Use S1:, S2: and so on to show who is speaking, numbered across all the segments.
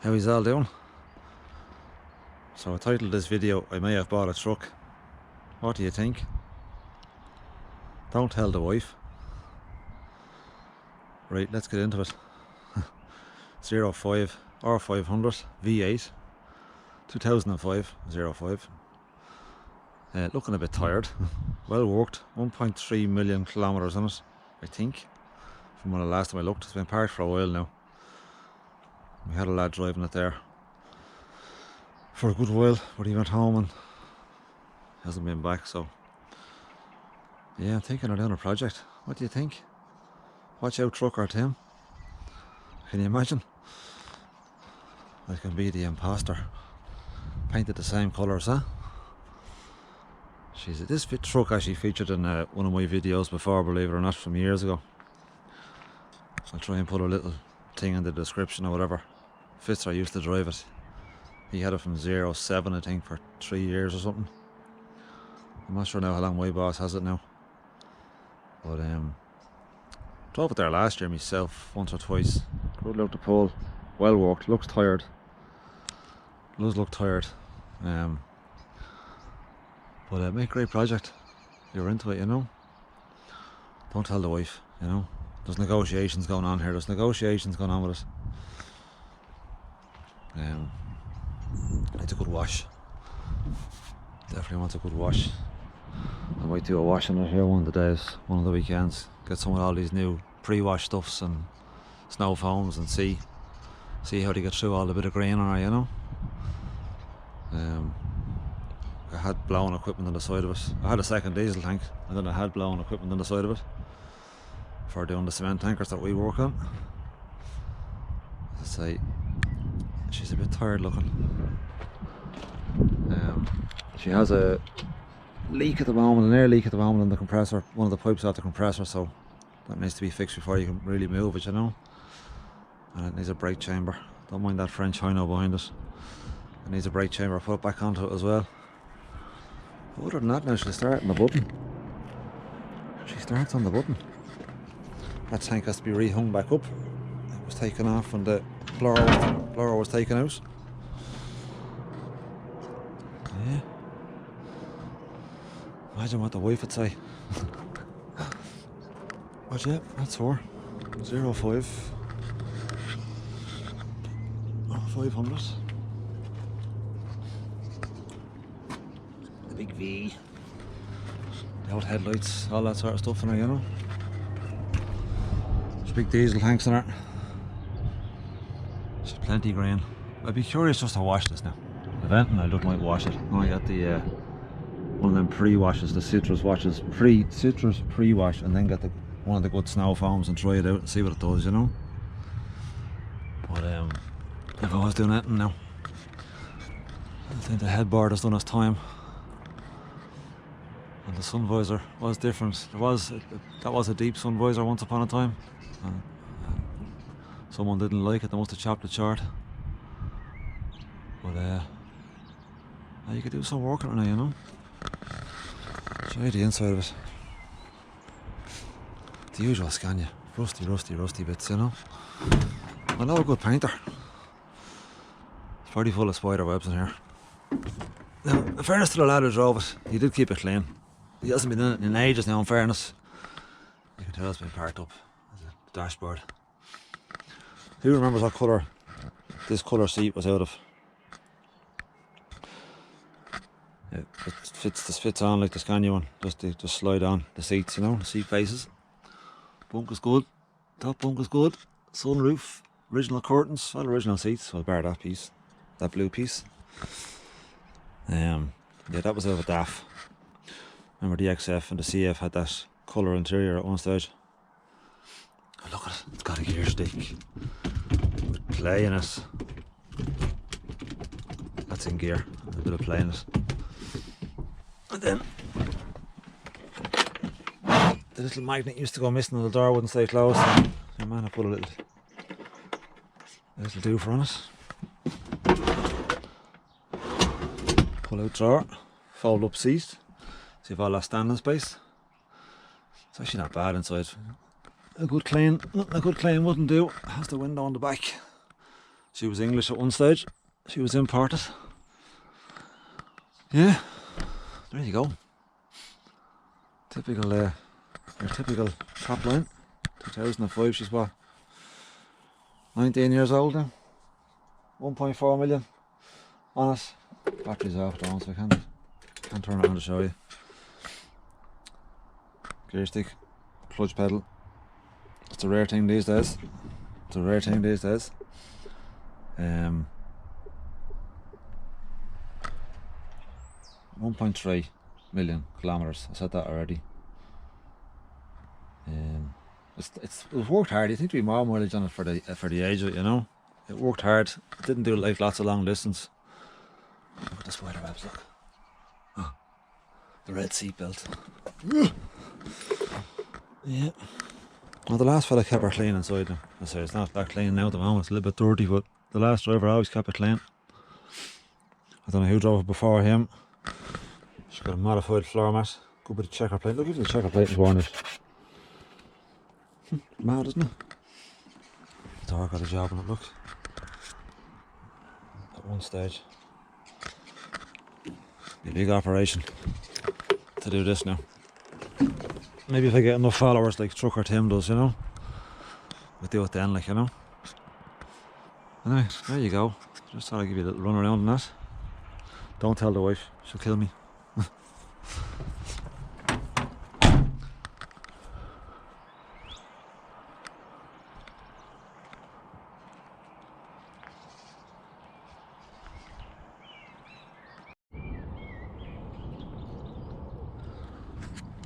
S1: How he's all doing? So I titled this video, I may have bought a truck. What do you think? Don't tell the wife. Right, let's get into it. 05 R500 V8 2005 05. Looking a bit tired. Well worked. 1.3 million kilometers on it, I think, from when the last time I looked. It's been parked for a while now. We had a lad driving it there for a good while, but he went home and hasn't been back. So yeah, I'm thinking of doing a project. What do you think? Watch out, trucker Tim. Can you imagine? I can be the imposter. Painted the same colours, huh? Jeez, this truck actually featured in one of my videos before, believe it or not, from years ago. I'll try and put a little thing in the description or whatever. Fitzer used to drive it. He had it from 07, I think, for 3 years or something. I'm not sure now how long my boss has it now. But drove it there last year myself, once or twice. Rode out the pole. Well worked. Looks tired. Does look tired. But make a great project. You're into it, you know. Don't tell the wife, you know. There's negotiations going on here. There's negotiations going on with it. Needs a good wash. Definitely wants a good wash. I might do a wash on it here one of the days, one of the weekends. Get some of all these new pre-wash stuffs and snow foams and see how they get through all the bit of green on it, you know. I had blown equipment on the side of it. I had a second diesel tank, and then I had blown equipment on the side of it for doing the cement tankers that we work on. As I say, she's a bit tired looking. She has a leak at the moment, an air leak at the moment in the compressor, one of the pipes out the compressor, so that needs to be fixed before you can really move it, you know. And it needs a brake chamber. Don't mind that French hino behind it. It needs a brake chamber, put it back onto it as well. But other than that, now she'll start on the button. She starts on the button. That tank has to be rehung back up. It was taken off when the blower was taken out. Yeah. Imagine what the wife would say. But yeah, that's her. 05 500. The big V. The old headlights, all that sort of stuff in there, you know. There's big diesel tanks in it. There's plenty of grain. I'd be curious just to wash this now. Eventually I might wash it. I got the one of them pre-washes, the citrus washes, citrus pre-wash, and then get one of the good snow foams and try it out and see what it does, you know. But if I was doing anything now, I think the headboard has done its time. And the sun visor was different. That was a deep sun visor once upon a time. Someone didn't like it, they must have chopped the chart. But you could do some work on it now, you know. Try the inside of it. The usual Scania. Rusty bits, you know. I know a good painter. It's pretty full of spider webs in here. Now, in fairness to the lad who drove it, he did keep it clean. He hasn't been in it in ages now, in fairness. You can tell it's been parked up as a dashboard. Who remembers what colour this colour seat was out of? It fits on like the Scania one. Just slide on the seats, you know, the seat faces. Bunk is good. Top bunk is good. Sunroof. Original curtains. All original seats. Well, bar that piece. That blue piece. Yeah, that was out of a DAF. Remember the XF and the CF had that colour interior at one stage. Oh, look at it. It's got a gear stick. With play in it. That's in gear. A bit of play in it. And then the little magnet used to go missing and the door wouldn't stay closed. So man, I put a little doofer on it. Pull out drawer, fold up seat. So you've all that standing space. It's actually not bad inside. A good clean wouldn't do. Has the window on the back. She was English at one stage. She was imported. Yeah, there you go. Typical, your typical top line. 2005, she's what? 19 years old now. 1.4 million on it. Battery's off down, so I can't turn it on to show you. Gear stick, clutch pedal. It's a rare thing these days. 1.3 million kilometers. I said that already. It worked hard. You think to be more mileage on it for the age of it, you know. It worked hard. It didn't do like lots of long distance. Look at the spider webs, look. Oh, the red seat belt. Yeah. Well, the last fella kept her clean inside now. I say it's not that clean now at the moment. It's a little bit dirty, but the last driver always kept it clean. I don't know who drove it before him. She's got a modified floor mat. Good bit of checker plate. Look at the checker plate is worn out. Mad, isn't it? The door got a job on it, look. At one stage. Be a big operation to do this now. Maybe if I get enough followers like Trucker Tim does, you know. We'll do it then, like, you know. Anyway, there you go. Just thought I'd give you a little run around on that. Don't tell the wife, she'll kill me.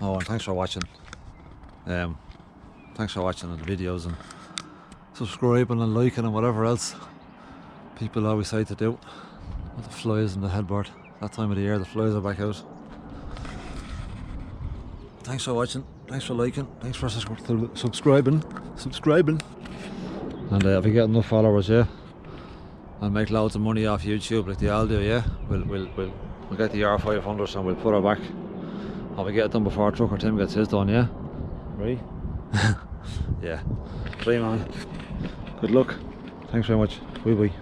S1: Oh, and thanks for watching. Thanks for watching the videos and subscribing and liking and whatever else people always say to do. With the flies and the headboard. That time of the year, the flies are back out. Thanks for watching. Thanks for liking. Thanks for subscribing. And if we get enough followers, yeah, I'll make loads of money off YouTube like they all do. Yeah, we'll get the R500 and we'll put her back. I'll get it done before Trucker Tim gets his done, yeah? Right? Yeah. Dream on. Good luck. Thanks very much. Bye bye.